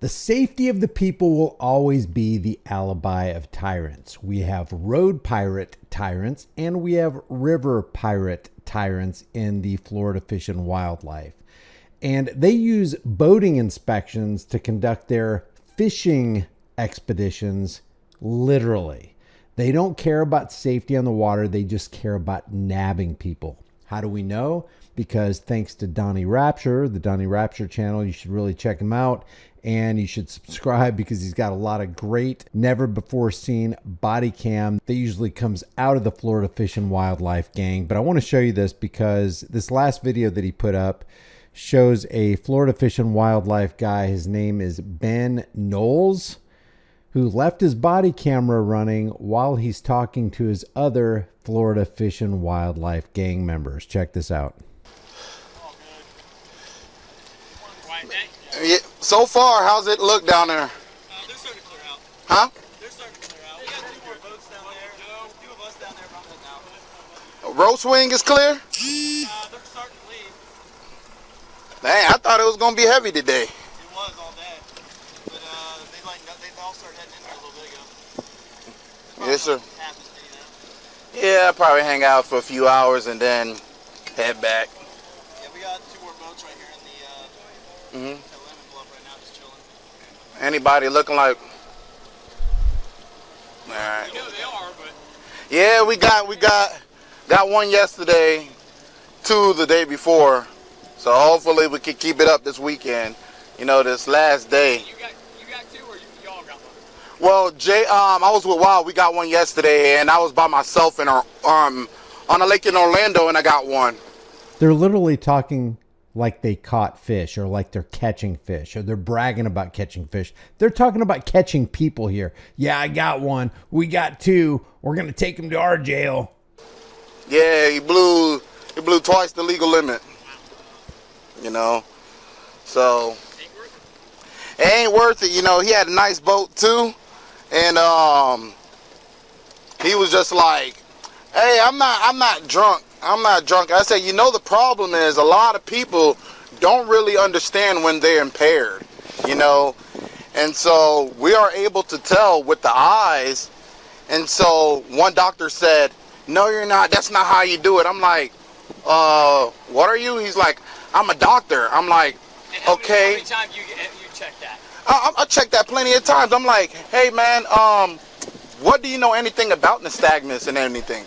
The safety of the people will always be the alibi of tyrants. We have road pirate tyrants and we have river pirate tyrants in the Florida Fish and Wildlife. And they use boating inspections to conduct their fishing expeditions literally. They don't care about safety on the water. They just care about nabbing people. How do we know? Because thanks to Donnie Rapture, the Donnie Rapture channel, you should really check him out. And you should subscribe because he's got a lot of great, never before seen body cam that usually comes out of the Florida Fish and Wildlife gang. But I want to show you this because this last video that he put up shows a Florida Fish and Wildlife guy. His name is Ben Knowles, who left his body camera running while he's talking to his other Florida Fish and Wildlife gang members. Check this out. Yeah, so far, how's it look down there? They're starting to clear out. Huh? They're starting to clear out. We got two more boats down there. Two of us down there from the now. Road swing is clear? They're starting to leave. Dang, I thought it was going to be heavy today. It was all day. But they all started heading in there a little bit ago. Yes, sir. Half as many now. Yeah, I'll probably hang out for a few hours and then head back. Yeah, we got two more boats right here in the Bluff right now, just chilling. Anybody looking like... All right. You know they are, but... Yeah, we got one yesterday, two the day before. So hopefully we can keep it up this weekend. You know, this last day. You got two, or y'all got one? Well, I was with Wild. We got one yesterday, and I was by myself in on a lake in Orlando, and I got one. They're literally talking like they caught fish or like they're catching fish or they're bragging about catching fish. They're talking about catching people here. Yeah, I got one. We got two. We're going to take him to our jail. Yeah, he blew twice the legal limit. You know, so it ain't worth it. You know, he had a nice boat too, and he was just like, "Hey, I'm not drunk. I'm not drunk." I said, "You know, the problem is a lot of people don't really understand when they're impaired. You know, and so we are able to tell with the eyes." And so one doctor said, "No, you're not. That's not how you do it." I'm like, "What are you?" He's like, "I'm a doctor." I'm like, "Okay." How many times you check that? I checked that plenty of times. I'm like, "Hey, man, what do you know anything about nystagmus and anything?"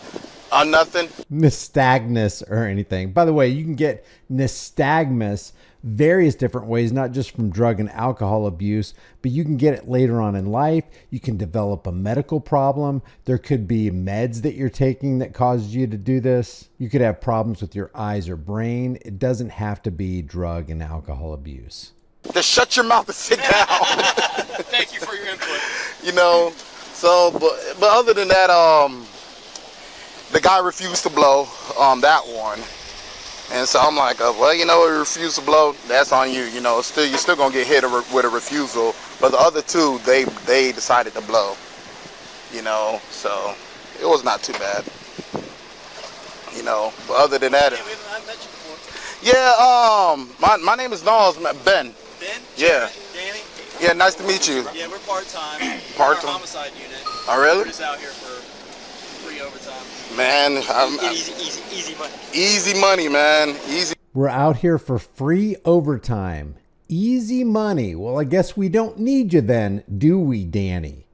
Nothing. Nystagmus or anything. By the way, you can get nystagmus various different ways, not just from drug and alcohol abuse, but you can get it later on in life. You can develop a medical problem. There could be meds that you're taking that causes you to do this. You could have problems with your eyes or brain. It doesn't have to be drug and alcohol abuse. Just shut your mouth and sit down. Thank you for your input. You know, so, but other than that, the guy refused to blow that one. And so I'm like, well, you know, he refused to blow, that's on you. You know, you're still going to get hit with a refusal. But the other two, they decided to blow. You know, so it was not too bad. You know, but other than that... I've met you before. Yeah, my name is Knowles, Ben. Ben? Yeah. Danny? Yeah, nice to meet you. Yeah, we're part-time. Part-time? Our homicide unit. Oh, really? We're just out here for free overtime. Man, Easy money. Easy money, man. Easy. We're out here for free overtime. Easy money. Well, I guess we don't need you then, do we, Danny?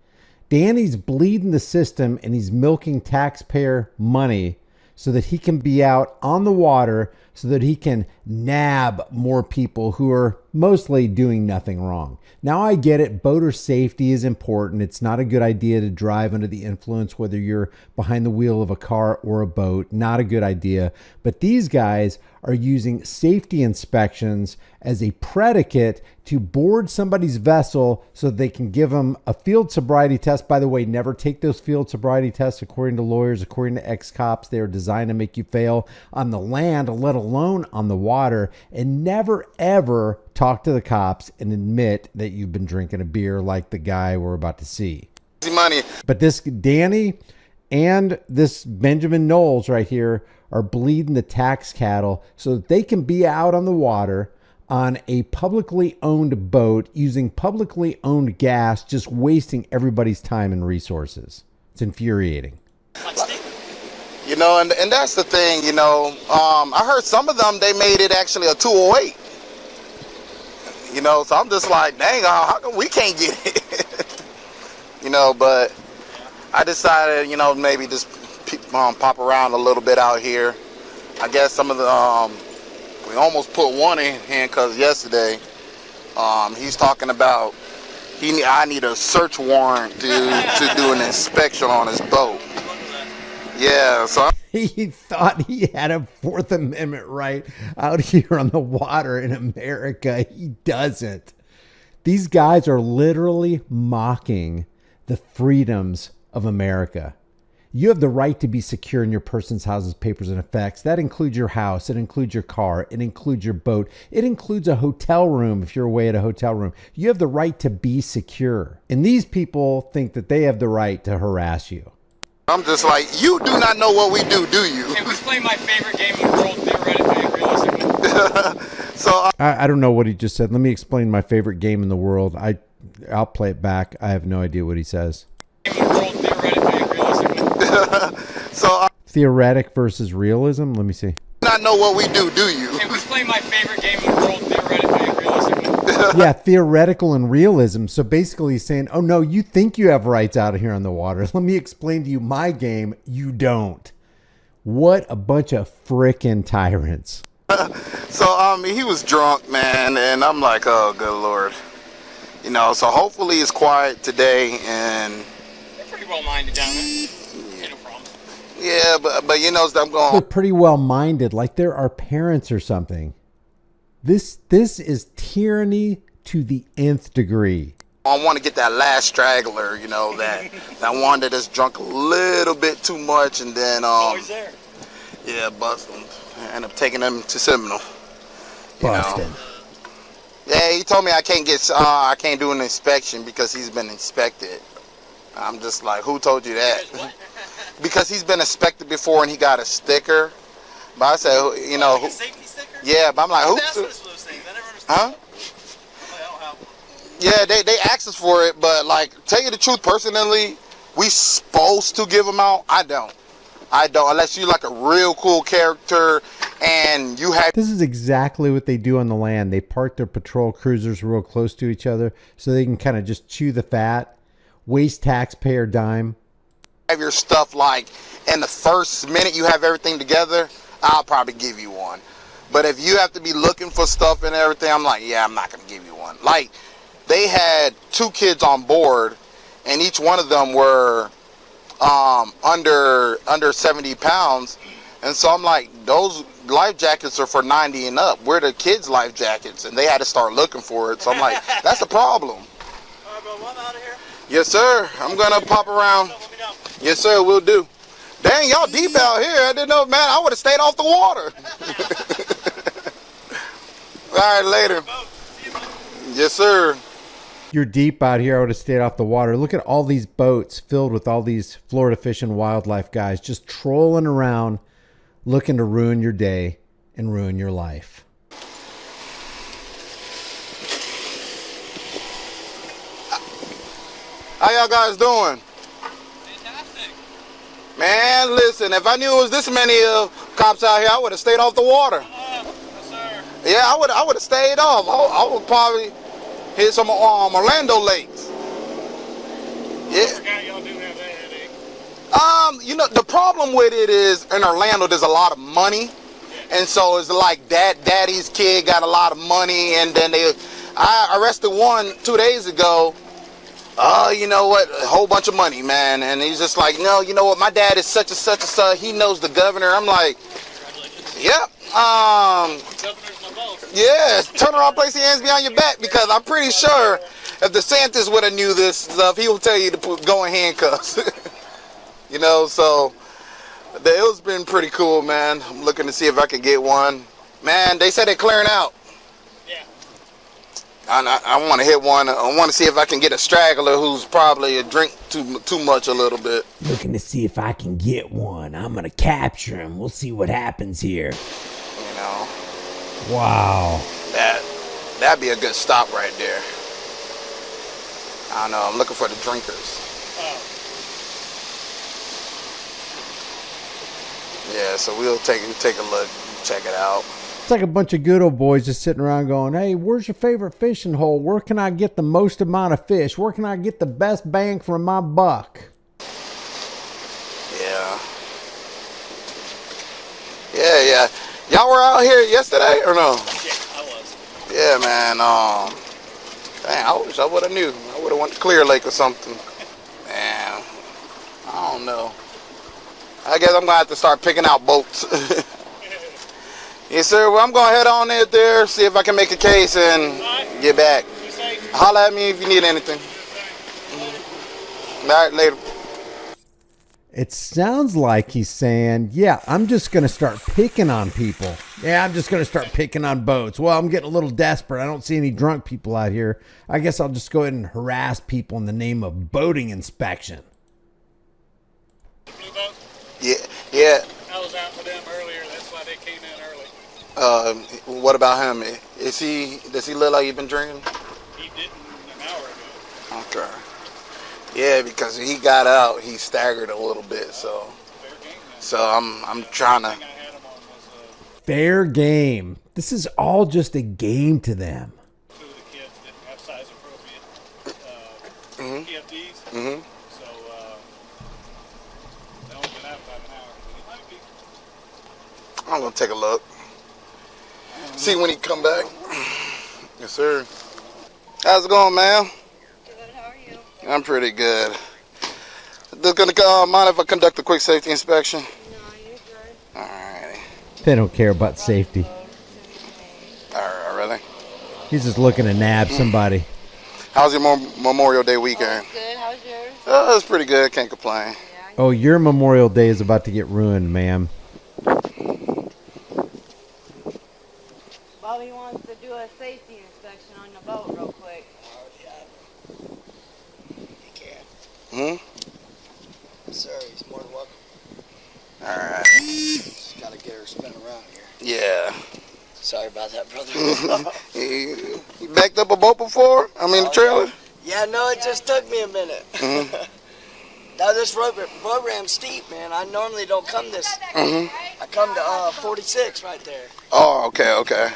Danny's bleeding the system and he's milking taxpayer money so that he can be out on the water so that he can nab more people who are mostly doing nothing wrong. Now I get it, boater safety is important. It's not a good idea to drive under the influence, whether you're behind the wheel of a car or a boat. Not a good idea. But these guys are using safety inspections as a predicate to board somebody's vessel so they can give them a field sobriety test. By the way, never take those field sobriety tests according to lawyers, according to ex-cops. They are designed to make you fail on the land, let alone on the water. And never, ever talk to the cops and admit that you've been drinking a beer like the guy we're about to see. Easy money. But this Danny and this Benjamin Knowles right here are bleeding the tax cattle so that they can be out on the water on a publicly owned boat using publicly owned gas, just wasting everybody's time and resources. It's infuriating. You know, and that's the thing, you know. I heard some of them, they made it actually a 208. You know, so I'm just like, dang, how come we can't get it? You know, but I decided, you know, maybe just pop around a little bit out here. I guess some of the, we almost put one in because yesterday, he's talking about I need a search warrant to do an inspection on his boat. Yeah, so he thought he had a Fourth Amendment right out here on the water in America. He doesn't. These guys are literally mocking the freedoms of America. You have the right to be secure in your person's houses, papers, and effects. That includes your house. It includes your car. It includes your boat. It includes a hotel room if you're away at a hotel room. You have the right to be secure. And these people think that they have the right to harass you. I'm just like, you do not know what we do you? Hey, we play my favorite game in the world, theoretically and realistically. So I don't know what he just said. Let me explain my favorite game in the world. I'll play it back. I have no idea what he says. Game in the world, theoretically and realistically. so Theoretic versus realism? Let me see. not know what we do you? Hey, we play my favorite game in the world, theoretically and realistically. Yeah, theoretical and realism. So basically he's saying, oh no, you think you have rights out here on the water. Let me explain to you my game. You don't. What a bunch of frickin' tyrants. So he was drunk, man, and I'm like, oh good Lord. You know, so hopefully it's quiet today, and They're pretty well minded down there. Yeah, no problem. yeah, but you know, I'm They're going. pretty well minded, like they're our parents or something. This is tyranny to the nth degree. I want to get that last straggler, you know, that one that is drunk a little bit too much, and then Always there. yeah, bust him. I end up taking him to Seminole. You Busted. know. Yeah, he told me I can't do an inspection because he's been inspected. I'm just like, who told you that? Because he's been inspected before and he got a sticker. But I said, you know, Like a safety sticker? yeah, but I'm like, who? That's what it's for those things. I never understood. Huh? I don't have one. Yeah, they asked us for it, but like, tell you the truth, personally, we supposed to give them out. I don't, unless you like a real cool character and you have. This is exactly what they do on the land. They park their patrol cruisers real close to each other so they can kind of just chew the fat, waste taxpayer dime. Have your stuff like in the first minute you have everything together, I'll probably give you one. But if you have to be looking for stuff and everything, I'm like, yeah, I'm not gonna give you one. Like, they had 2 kids on board, and each one of them were under 70 pounds, and so I'm like, those life jackets are for 90 and up. We're the kids' life jackets, and they had to start looking for it. So I'm like, that's the problem. All right, bro, I'm out of here. Yes, sir. I'm gonna pop around. Let me know. Yes, sir. We'll do. Dang, y'all deep out here. I didn't know, man. I would have stayed off the water. All right, later. Yes, sir. You're deep out here. I would have stayed off the water. Look at all these boats filled with all these Florida fish and wildlife guys just trolling around looking to ruin your day and ruin your life. How y'all guys doing? Fantastic. Man, listen, if I knew it was this many cops out here, I would have stayed off the water. Yes, sir. Yeah, I would have stayed off. I would probably hit some Orlando lakes. Yeah. Forgot y'all do have that headache. You know, the problem with it is in Orlando there's a lot of money, and so it's like daddy's kid got a lot of money, and then I arrested one 2 days ago. You know what? A whole bunch of money, man, and he's just like, no, you know what? My dad is such and such and such. He knows the governor. I'm like, yep. Governor's my boss. Yeah, turn around, place your hands behind your back, because I'm pretty sure if DeSantis would have knew this stuff, he would tell you to go in handcuffs. You know, so it's been pretty cool, man. I'm looking to see if I can get one. Man, they said they're clearing out. Yeah. I want to hit one. I want to see if I can get a straggler who's probably a drink too much a little bit. Looking to see if I can get one. I'm going to capture him. We'll see what happens here. You know. Wow. That'd be a good stop right there. I don't know. I'm looking for the drinkers. Yeah, so we'll take a look, check it out. It's like a bunch of good old boys just sitting around going, hey, where's your favorite fishing hole? Where can I get the most amount of fish? Where can I get the best bang for my buck? Yeah. Yeah. Y'all were out here yesterday or no? Yeah, I was. Yeah, man. Dang, I wish I would have knew. I would have went to Clear Lake or something. Man, I don't know. I guess I'm going to have to start picking out boats. Yes, sir. Well, I'm going to head on in there, see if I can make a case and get back. Holla at me if you need anything. All right, later. It sounds like he's saying, yeah, I'm just going to start picking on people. Yeah, I'm just going to start picking on boats. Well, I'm getting a little desperate. I don't see any drunk people out here. I guess I'll just go ahead and harass people in the name of boating inspection. Blue boat? Yeah. I was out with them earlier. That's why they came in early. What about him? Does he look like he's been drinking? He didn't an hour ago. Okay. Yeah, because he got out, he staggered a little bit, so I'm trying to. Fair game. This is all just a game to them. Two of the kids didn't have size appropriate PFDs, so they only been out about an hour. It might be. I'm gonna take a look. See when he come back. Yes, sir. How's it going, ma'am? How are you? I'm pretty good. Just gonna mind if I conduct a quick safety inspection? No, you're good. Alrighty. They don't care about safety. Alright, really? He's just looking to nab somebody. How's your Memorial Day weekend? Good. How's yours? It's pretty good. Can't complain. Yeah. Oh, your Memorial Day is about to get ruined, ma'am. Bobby wants to do a safety inspection on the boat real quick. Sir, he's more than welcome. Alright. Just gotta get her spin around here. Yeah. Sorry about that, brother. You backed up a boat before? I mean, the trailer? Yeah, no, it just took me a minute. Now this program's steep, man. I normally don't come this. I come to 46 right there. Oh, okay.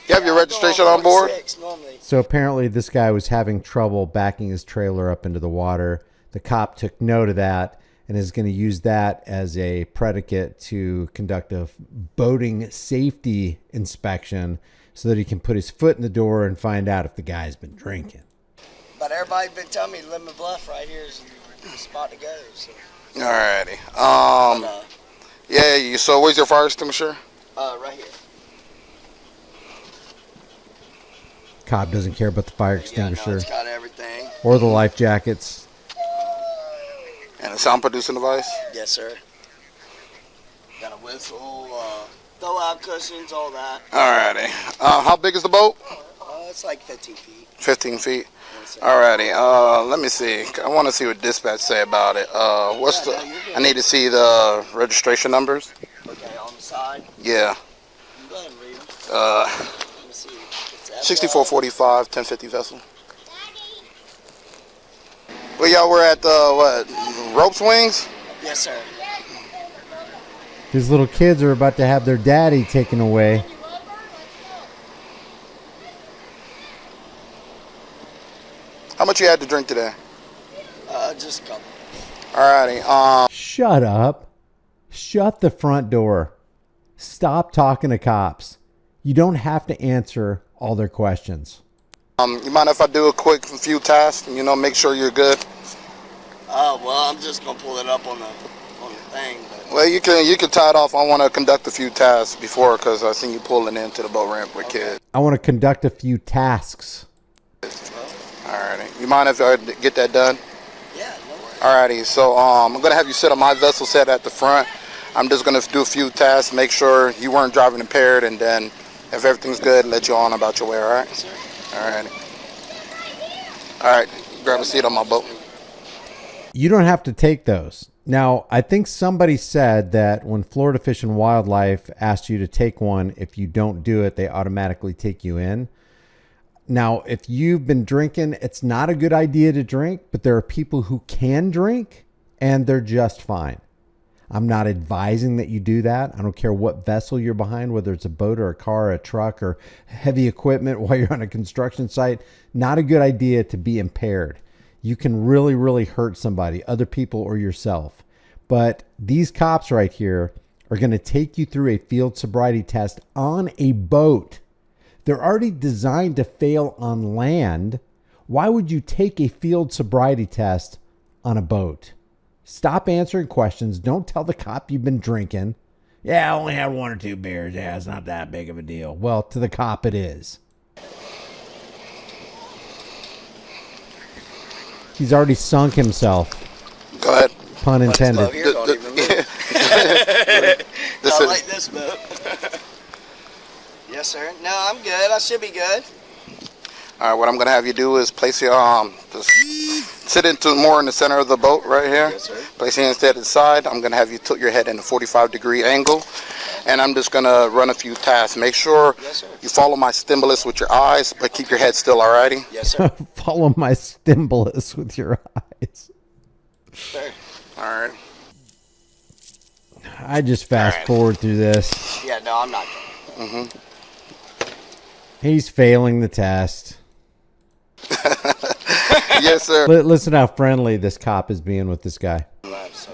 You have your registration on board? 46 normally. So apparently this guy was having trouble backing his trailer up into the water. The cop took note of that and is going to use that as a predicate to conduct a boating safety inspection so that he can put his foot in the door and find out if the guy's been drinking. But everybody's been telling me Lemon Bluff right here is the spot to go. So. Alrighty. Yeah, so where's your fire extinguisher? Right here. Cop doesn't care about the fire Yeah, extinguisher no, it's got everything. or the life jackets. And a sound producing device? Yes, sir. Got a whistle, throw out cushions, all that. Alrighty. How big is the boat? It's like 15 feet. 15 feet. Yes, sir. Alrighty. Let me see. I want to see what dispatch say about it. What's Yeah, the? no, you're good. I need to see the registration numbers. Okay, on the side. Yeah. Go ahead and read them. Uh, Let me see. It's F- 6445 1050 vessel. Well, y'all were at what? Rope swings? Yes, sir. These little kids are about to have their daddy taken away. How much you had to drink today? Just a couple. Alrighty. Shut up. Shut the front door. Stop talking to cops. You don't have to answer all their questions. You mind if I do a quick few tasks? Make sure you're good. Well, I'm just gonna pull it up on the thing. But Well, you can tie it off. I want to conduct a few tasks before because I seen you pulling into the boat ramp with kids. I want to conduct a few tasks. Alrighty. You mind if I get that done? yeah, no worries. Alrighty. So I'm gonna have you sit on my vessel set at the front. I'm just gonna do a few tasks, make sure you weren't driving impaired, and then if everything's good, let you on about your way. All right? Yes, sir. Alrighty. All right. Grab a seat on my boat. You don't have to take those. Now, I think somebody said that when Florida Fish and Wildlife asked you to take one, if you don't do it, they automatically take you in. Now, if you've been drinking, it's not a good idea to drink, but there are people who can drink and they're just fine. I'm not advising that you do that. I don't care what vessel you're behind, whether it's a boat or a car, or a truck, or heavy equipment while you're on a construction site. Not a good idea to be impaired. You can really, really hurt somebody, other people or yourself. But these cops right here are going to take you through a field sobriety test on a boat. They're already designed to fail on land. Why would you take a field sobriety test on a boat? Stop answering questions. Don't tell the cop you've been drinking. Yeah, I only had 1 or 2 beers. Yeah, it's not that big of a deal. Well, to the cop it is. He's already sunk himself. Go ahead. Pun intended. I like this boat. Yes, sir. No, I'm good. I should be good. All right, what I'm going to have you do is place your just sit into more in the center of the boat right here. Yes, sir. Place your hands to the side. I'm going to have you tilt your head in a 45-degree angle, and I'm just going to run a few tasks. Make sure you follow my stimulus with your eyes, but keep your head still, alrighty? Yes, sir. Follow my stimulus with your eyes. Sir. All right. I just fast forward through this. Yeah, no, I'm not. He's failing the test. Yes, sir. Listen how friendly this cop is being with this guy. So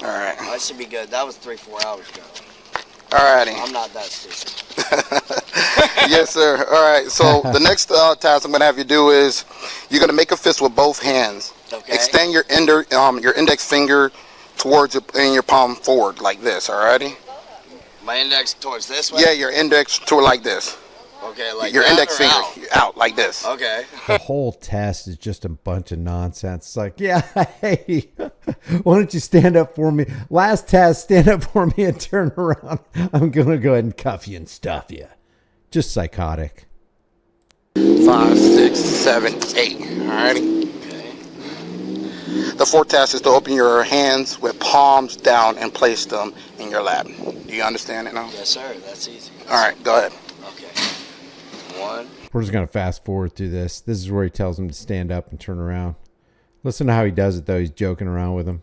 All right. I should be good. That was 3-4 hours ago. Alrighty. I'm not that stupid. Yes, sir. All right. So the next task I'm going to have you do is you're going to make a fist with both hands. Okay. Extend your index finger towards your palm forward like this. Alrighty. My index towards this way? Yeah, your index toward like this. Okay, like your that index or finger out like this. Okay. The whole test is just a bunch of nonsense. It's like, yeah, hey, why don't you stand up for me? Last test, stand up for me and turn around. I'm going to go ahead and cuff you and stuff you. Just psychotic. 5, 6, 7, 8. Alrighty. Okay. The fourth task is to open your hands with palms down and place them in your lap. Do you understand it now? Yes, sir. That's easy. All right, go ahead. Okay. 1. We're just going to fast forward through this. This is where he tells him to stand up and turn around. Listen to how he does it, though. He's joking around with him.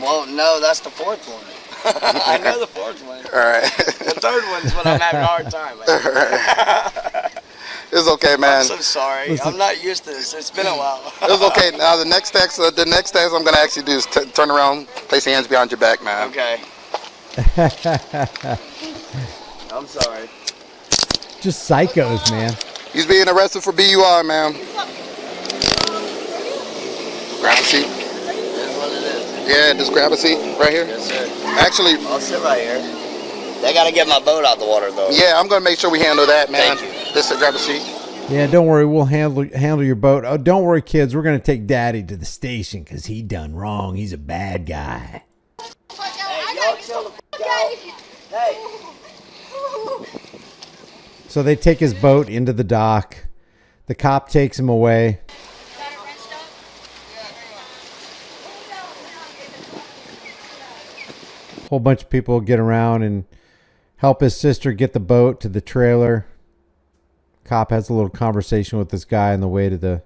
Well, no, that's the fourth one. I know the fourth one. All right. The third one's when I'm having a hard time. It's okay, man. I'm so sorry. I'm not used to this. It's been a while. It's okay. Now the next text I'm gonna ask you to do is turn around, place your hands behind your back, man. Okay. I'm sorry. Just psychos, man. He's being arrested for BUI, man. Grab a seat. That's what it is. Yeah, just grab a seat right here. Yes, sir. Actually, I'll sit right here. They gotta get my boat out the water, though. yeah, I'm gonna make sure we handle that, man. Thank you. Just grab a seat. Yeah, don't worry. We'll handle your boat. Oh, don't worry, kids. We're going to take Daddy to the station because he done wrong. He's a bad guy. Hey, y'all chill the f*** out. Hey. So they take his boat into the dock. The cop takes him away. A whole bunch of people get around and help his sister get the boat to the trailer. Cop has a little conversation with this guy on the way to the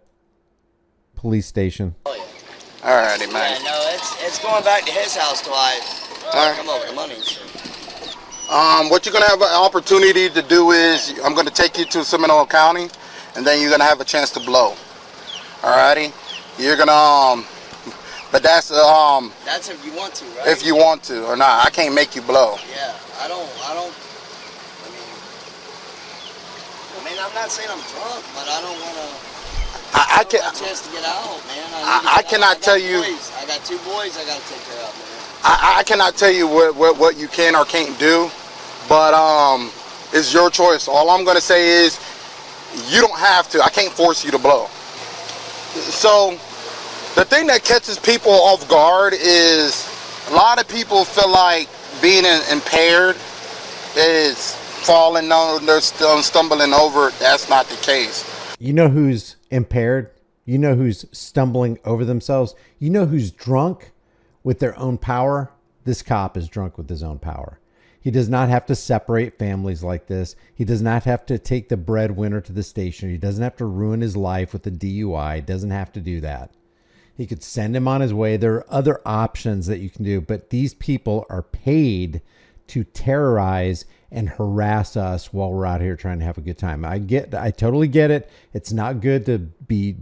police station. Alrighty, man. Yeah, no, it's going back to his house till I come over the money and shit. What you're gonna have an opportunity to do is I'm gonna take you to Seminole County, and then you're gonna have a chance to blow. Alrighty, you're gonna but that's if you want to, right? if you want to or not. I can't make you blow. Yeah, I don't. I mean, I'm not saying I'm drunk, but I don't want to. I can. A chance to get out, man. I cannot tell you. I got 2 boys I got to take care of, man. I cannot tell you what you can or can't do, but it's your choice. All I'm gonna say is you don't have to. I can't force you to blow. So the thing that catches people off guard is a lot of people feel like being impaired is falling on, they're still stumbling over. That's not the case. You know who's impaired? You know who's stumbling over themselves? You know who's drunk with their own power? This cop is drunk with his own power. He does not have to separate families like this. He does not have to take the breadwinner to the station. He doesn't have to ruin his life with a DUI. He doesn't have to do that. He could send him on his way. There are other options that you can do, but these people are paid to terrorize and harass us while we're out here trying to have a good time. I totally get it. It's not good to be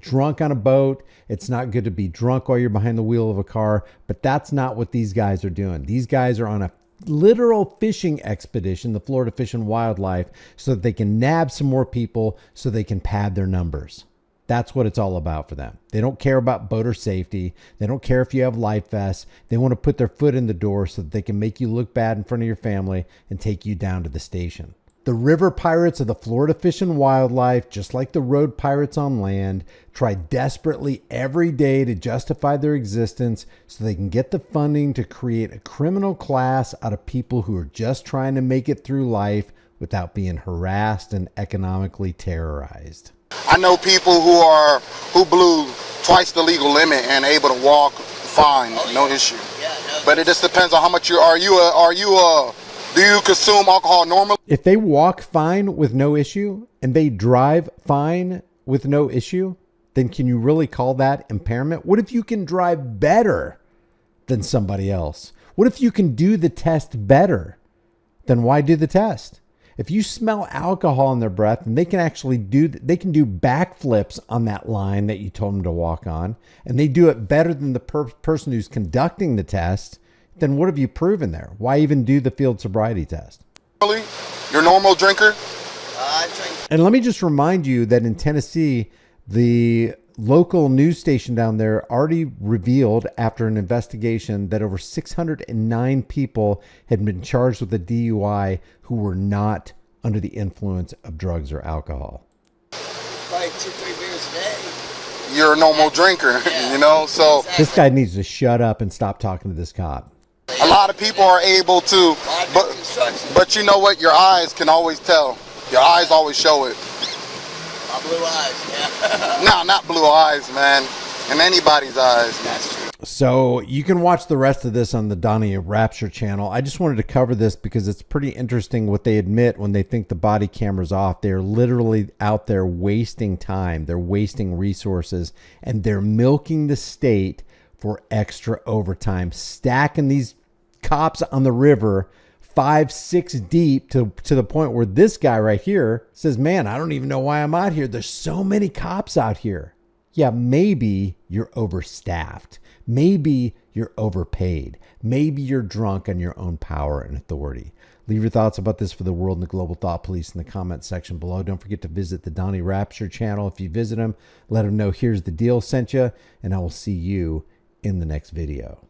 drunk on a boat. It's not good to be drunk while you're behind the wheel of a car, but that's not what these guys are doing. These guys are on a literal fishing expedition, the Florida Fish and Wildlife, so that they can nab some more people so they can pad their numbers. That's what it's all about for them. They don't care about boater safety. They don't care if you have life vests. They want to put their foot in the door so that they can make you look bad in front of your family and take you down to the station. The river pirates of the Florida Fish and Wildlife, just like the road pirates on land, try desperately every day to justify their existence so they can get the funding to create a criminal class out of people who are just trying to make it through life without being harassed and economically terrorized. I know people who blew twice the legal limit and able to walk fine, no issue. But it just depends on how much do you consume alcohol normally? If they walk fine with no issue and they drive fine with no issue, then can you really call that impairment? What if you can drive better than somebody else? What if you can do the test better? Then why do the test? If you smell alcohol in their breath and they can do backflips on that line that you told them to walk on, and they do it better than the person who's conducting the test, then what have you proven there? Why even do the field sobriety test? Your normal drinker? I drink. And let me just remind you that in Tennessee, the local news station down there already revealed after an investigation that over 609 people had been charged with a DUI who were not under the influence of drugs or alcohol. Probably 2-3 beers a day. You're a normal drinker, you know, so This guy needs to shut up and stop talking to this cop. a lot of people are able to, but you know what? Your eyes can always tell. Your eyes always show it. My blue eyes, yeah. No, not blue eyes, man. In anybody's eyes. That's true. So you can watch the rest of this on the Donnie Rapture channel. I just wanted to cover this because it's pretty interesting what they admit when they think the body camera's off. They're literally out there wasting time. They're wasting resources, and they're milking the state for extra overtime, stacking these cops on the river 5-6 deep to the point where this guy right here says, man, I don't even know why I'm out here. There's so many cops out here. Yeah, maybe you're overstaffed. Maybe you're overpaid. Maybe you're drunk on your own power and authority. Leave your thoughts about this for the world and the global thought police in the comment section below. Don't forget to visit the Donnie Rapture channel. If you visit him, let him know Here's the Deal sent you, and I will see you in the next video.